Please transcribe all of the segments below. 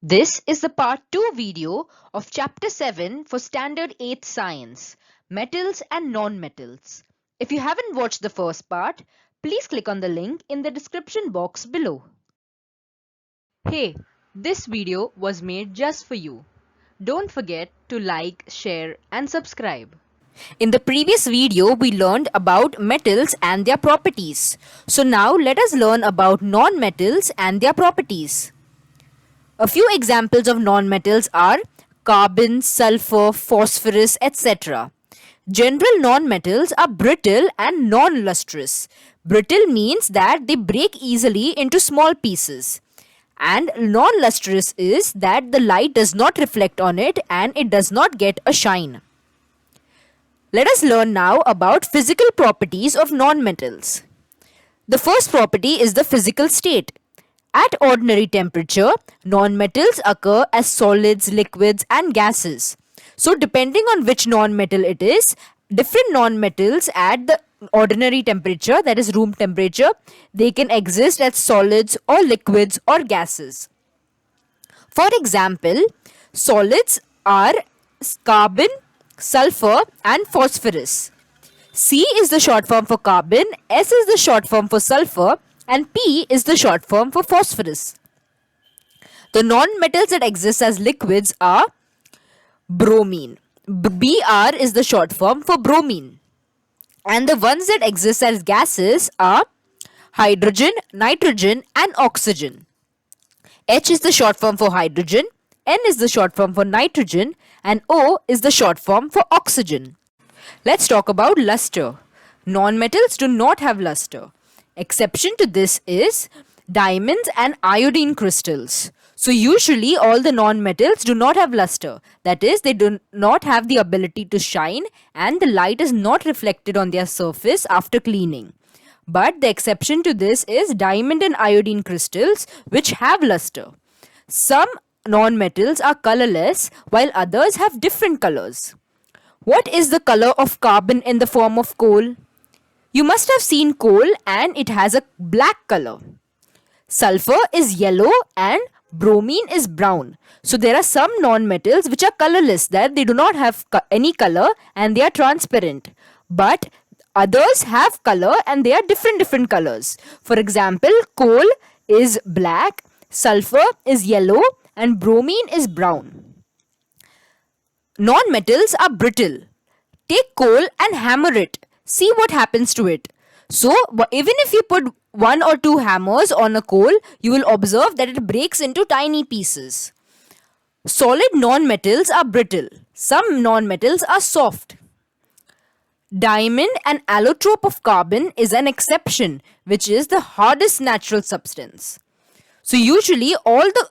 This is the part 2 video of chapter 7 for standard 8th science, metals and non-metals. If you haven't watched the first part, please click on the link in the description box below. Hey, this video was made just for you. Don't forget to like, share and subscribe. In the previous video, we learned about metals and their properties. So now let us learn about non-metals and their properties. A few examples of nonmetals are carbon, sulfur, phosphorus, etc. General nonmetals are brittle and non-lustrous. Brittle means that they break easily into small pieces. And non-lustrous is that the light does not reflect on it and it does not get a shine. Let us learn now about physical properties of nonmetals. The first property is the physical state. At ordinary temperature, nonmetals occur as solids, liquids and gases. So depending on which nonmetal it is, different nonmetals at the ordinary temperature, that is room temperature, they can exist as solids or liquids or gases. For example, solids are carbon, sulfur and phosphorus. C is the short form for carbon, S is the short form for sulfur and P is the short form for phosphorus. The non-metals that exist as liquids are bromine. Br is the short form for bromine. And the ones that exist as gases are hydrogen, nitrogen and oxygen. H is the short form for hydrogen, N is the short form for nitrogen and O is the short form for oxygen. Let's talk about luster. Non-metals do not have luster. Exception to this is diamonds and iodine crystals. So usually all the non-metals do not have luster. That is, they do not have the ability to shine and the light is not reflected on their surface after cleaning. But the exception to this is diamond and iodine crystals which have luster. Some non-metals are colorless while others have different colors. What is the color of carbon in the form of coal? You must have seen coal and it has a black color. Sulfur is yellow and bromine is brown. So there are some non-metals which are colorless, that they do not have any color and they are transparent. But others have color and they are different colors. For example, coal is black, sulfur is yellow and bromine is brown. Non-metals are brittle. Take coal and hammer it. See what happens to it. So, even if you put 1 or 2 hammers on a coal, you will observe that it breaks into tiny pieces. Solid non-metals are brittle. Some non-metals are soft. Diamond, an allotrope of carbon, is an exception, which is the hardest natural substance. So, usually all the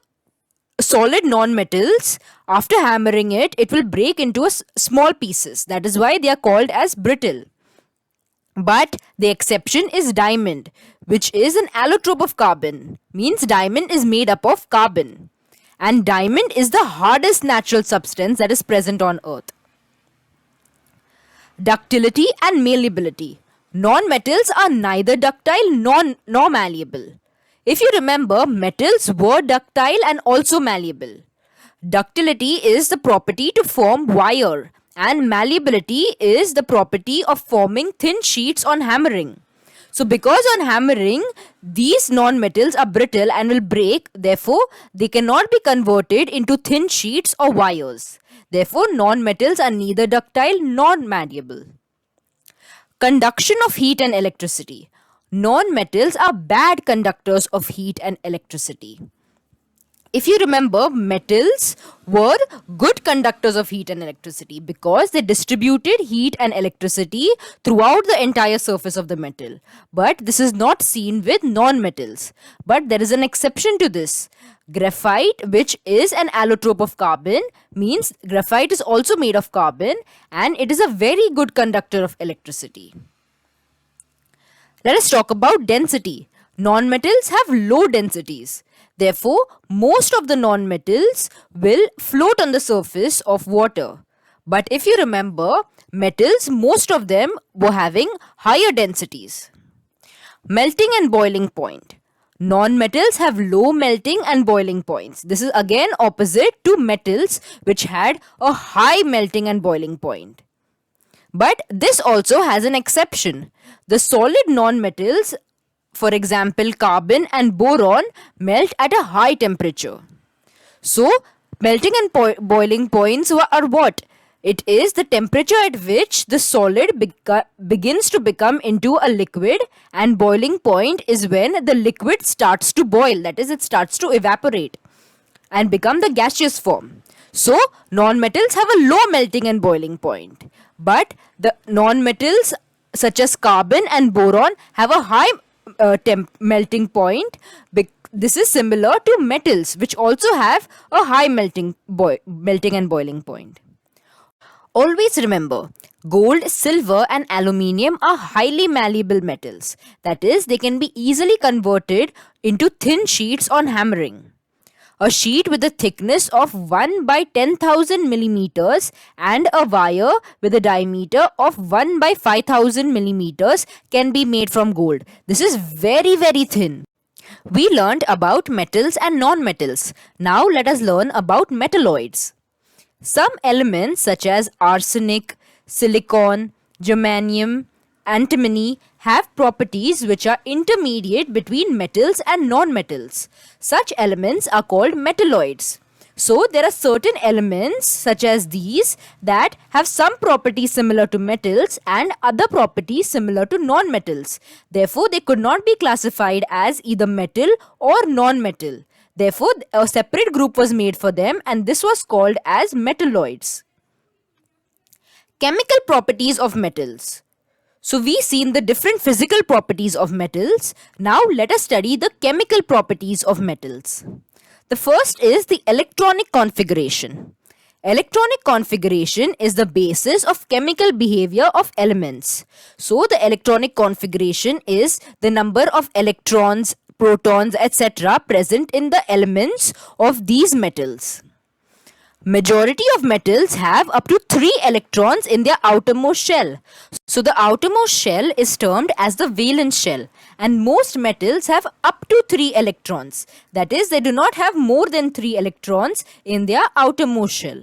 solid non-metals, after hammering it, it will break into small pieces. That is why they are called as brittle. But the exception is diamond, which is an allotrope of carbon. Means diamond is made up of carbon. And diamond is the hardest natural substance that is present on earth. Ductility and malleability. Non-metals are neither ductile nor malleable. If you remember, metals were ductile and also malleable. Ductility is the property to form wire and malleability is the property of forming thin sheets on hammering. So because on hammering, these non-metals are brittle and will break, therefore they cannot be converted into thin sheets or wires. Therefore, non-metals are neither ductile nor malleable. Conduction of heat and electricity. Non-metals are bad conductors of heat and electricity. If you remember, metals were good conductors of heat and electricity because they distributed heat and electricity throughout the entire surface of the metal. But this is not seen with non-metals. But there is an exception to this. Graphite, which is an allotrope of carbon, means graphite is also made of carbon and it is a very good conductor of electricity. Let us talk about density. Non-metals have low densities. Therefore, most of the non-metals will float on the surface of water. But if you remember, metals, most of them were having higher densities. Melting and boiling point. Non-metals have low melting and boiling points. This is again opposite to metals, which had a high melting and boiling point. But this also has an exception. The solid non-metals, for example carbon and boron, melt at a high temperature. So melting and boiling points are what? It is the temperature at which the solid begins to become into a liquid, and boiling point is when the liquid starts to boil, that is, it starts to evaporate and become the gaseous form. So non-metals have a low melting and boiling point, but the non-metals such as carbon and boron have a high melting point. This is similar to metals, which also have a high melting and boiling point. Always remember, gold, silver and aluminium are highly malleable metals. That is, they can be easily converted into thin sheets on hammering. A sheet with a thickness of 1 by 10,000 millimeters and a wire with a diameter of 1 by 5,000 millimeters can be made from gold. This is very, very thin. We learned about metals and non-metals. Now let us learn about metalloids. Some elements such as arsenic, silicon, germanium, antimony have properties which are intermediate between metals and non-metals. Such elements are called metalloids. So there are certain elements such as these that have some properties similar to metals and other properties similar to non-metals. Therefore, they could not be classified as either metal or non-metal. Therefore, a separate group was made for them, and this was called as metalloids. Chemical properties of metals. So we've seen the different physical properties of metals. Now let us study the chemical properties of metals. The first is the electronic configuration. Electronic configuration is the basis of chemical behavior of elements. So the electronic configuration is the number of electrons, protons, etc. present in the elements of these metals. Majority of metals have up to 3 electrons in their outermost shell. So the outermost shell is termed as the valence shell, and most metals have up to 3 electrons. That is, they do not have more than 3 electrons in their outermost shell.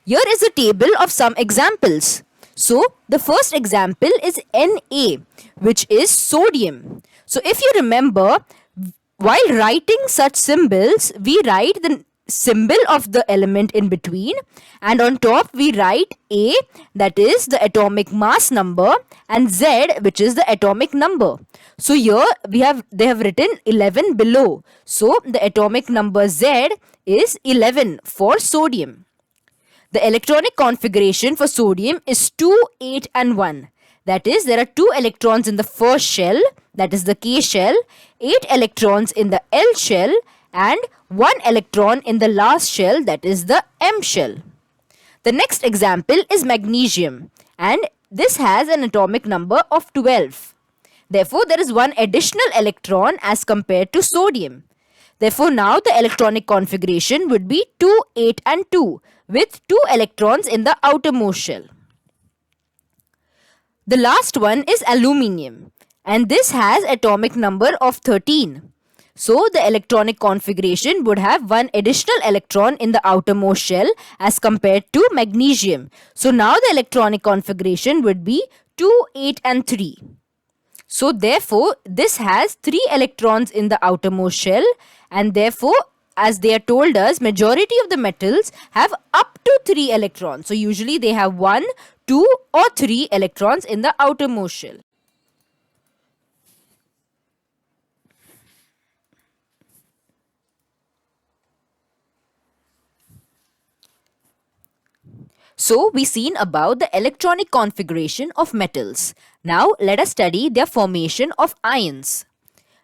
Here is a table of some examples. So the first example is Na, which is sodium. So if you remember, while writing such symbols, we write the symbol of the element in between, and on top we write A, that is the atomic mass number, and Z, which is the atomic number. So here they have written 11 below. So the atomic number Z is 11 for sodium. The electronic configuration for sodium is 2, 8 and 1. That is, there are 2 electrons in the first shell, that is the K shell, 8 electrons in the L shell, and 1 electron in the last shell, that is the M shell. The next example is magnesium, and this has an atomic number of 12. Therefore, there is 1 additional electron as compared to sodium. Therefore, now the electronic configuration would be 2, 8 and 2 with 2 electrons in the outermost shell. The last one is aluminium, and this has atomic number of 13. So the electronic configuration would have 1 additional electron in the outermost shell as compared to magnesium. So now the electronic configuration would be 2, 8 and 3. So therefore this has 3 electrons in the outermost shell, and therefore, as they are told us, majority of the metals have up to 3 electrons. So usually they have 1, 2 or 3 electrons in the outermost shell. So we've seen about the electronic configuration of metals. Now let us study their formation of ions.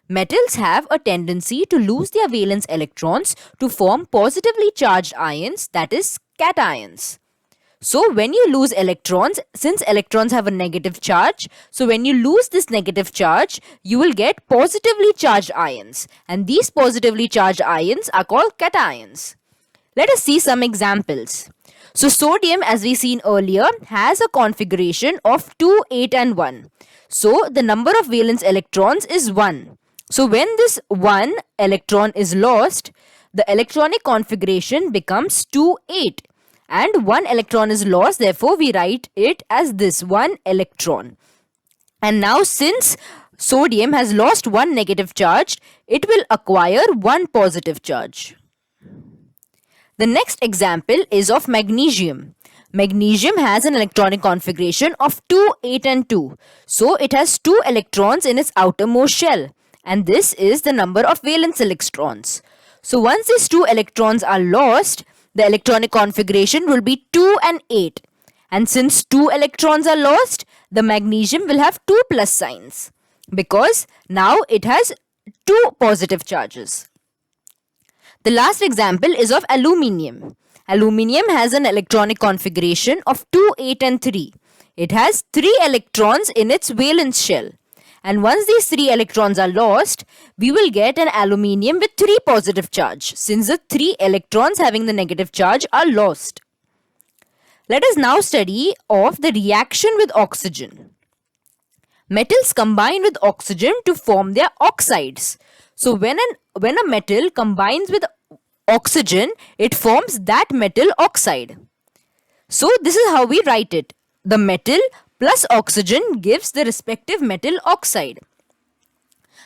Metals have a tendency to lose their valence electrons to form positively charged ions, that is cations. So when you lose electrons, since electrons have a negative charge, so when you lose this negative charge, you will get positively charged ions, and these positively charged ions are called cations. Let us see some examples. So sodium, as we seen earlier, has a configuration of 2, 8 and 1. So the number of valence electrons is 1. So when this one electron is lost, the electronic configuration becomes 2,8. And one electron is lost, therefore we write it as this, one electron. And now since sodium has lost one negative charge, it will acquire one positive charge. The next example is of magnesium. Magnesium has an electronic configuration of 2, 8 and 2. So it has 2 electrons in its outermost shell. And this is the number of valence electrons. So once these 2 electrons are lost, the electronic configuration will be 2 and 8. And since 2 electrons are lost, the magnesium will have 2 plus signs. Because now it has 2 positive charges. The last example is of aluminium. Aluminium has an electronic configuration of 2, 8 and 3. It has 3 electrons in its valence shell. And once these 3 electrons are lost, we will get an aluminium with 3 positive charge, since the 3 electrons having the negative charge are lost. Let us now study of the reaction with oxygen. Metals combine with oxygen to form their oxides. So when a metal combines with oxygen, it forms that metal oxide. So this is how we write it. The metal plus oxygen gives the respective metal oxide.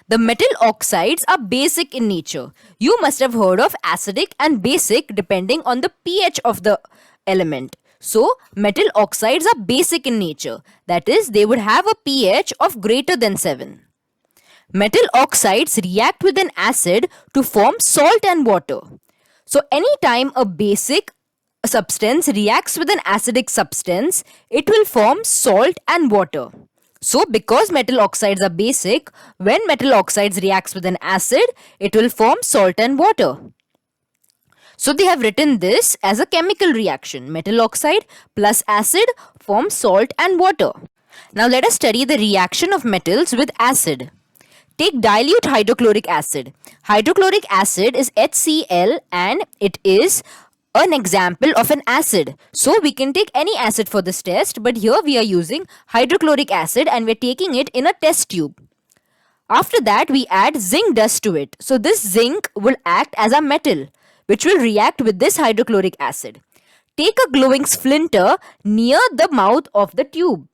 The metal oxides are basic in nature. You must have heard of acidic and basic depending on the pH of the element. So, metal oxides are basic in nature. That is, they would have a pH of greater than 7. Metal oxides react with an acid to form salt and water. So, anytime a basic substance reacts with an acidic substance, it will form salt and water. So, because metal oxides are basic, when metal oxides reacts with an acid, it will form salt and water. So they have written this as a chemical reaction. Metal oxide plus acid forms salt and water. Now let us study the reaction of metals with acid. Take dilute hydrochloric acid. Hydrochloric acid is HCl and it is an example of an acid. So we can take any acid for this test, but here we are using hydrochloric acid and we are taking it in a test tube. After that we add zinc dust to it. So this zinc will act as a metal, which will react with this hydrochloric acid. Take a glowing splinter near the mouth of the tube.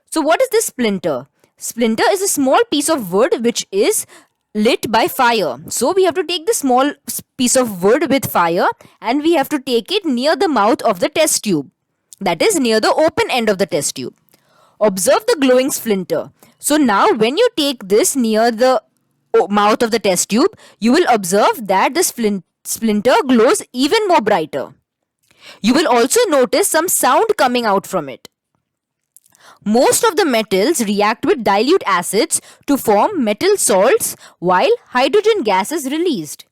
So what is this splinter? Splinter is a small piece of wood which is lit by fire. So we have to take the small piece of wood with fire and we have to take it near the mouth of the test tube. That is near the open end of the test tube. Observe the glowing splinter. So now when you take this near the mouth of the test tube, you will observe that the splinter glows even more brighter. You will also notice some sound coming out from it. Most of the metals react with dilute acids to form metal salts while hydrogen gas is released.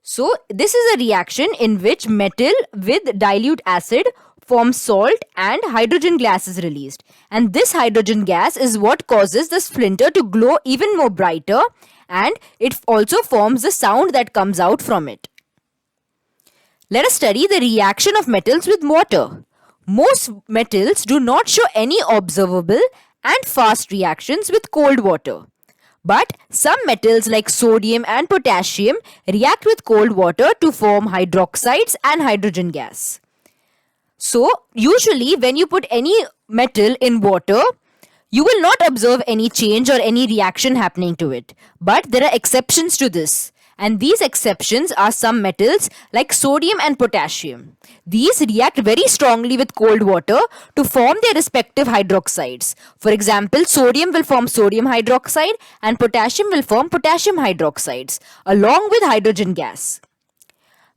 So this is a reaction in which metal with dilute acid forms salt and hydrogen gas is released. And this hydrogen gas is what causes the splinter to glow even more brighter, and it also forms the sound that comes out from it. Let us study the reaction of metals with water. Most metals do not show any observable and fast reactions with cold water. But some metals like sodium and potassium react with cold water to form hydroxides and hydrogen gas. So, usually when you put any metal in water, you will not observe any change or any reaction happening to it. But there are exceptions to this. And these exceptions are some metals like sodium and potassium. These react very strongly with cold water to form their respective hydroxides. For example, sodium will form sodium hydroxide and potassium will form potassium hydroxides along with hydrogen gas.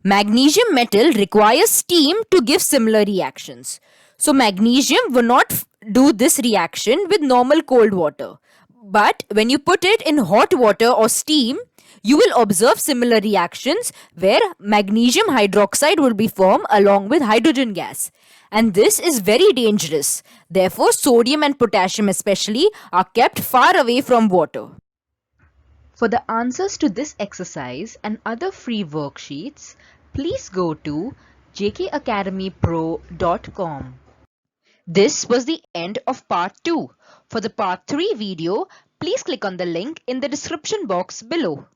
Magnesium metal requires steam to give similar reactions. So magnesium will not do this reaction with normal cold water. But when you put it in hot water or steam, you will observe similar reactions where magnesium hydroxide will be formed along with hydrogen gas. And this is very dangerous. Therefore, sodium and potassium especially are kept far away from water. For the answers to this exercise and other free worksheets, please go to jkacademypro.com. This was the end of part 2. For the part 3 video, Please click on the link in the description box below.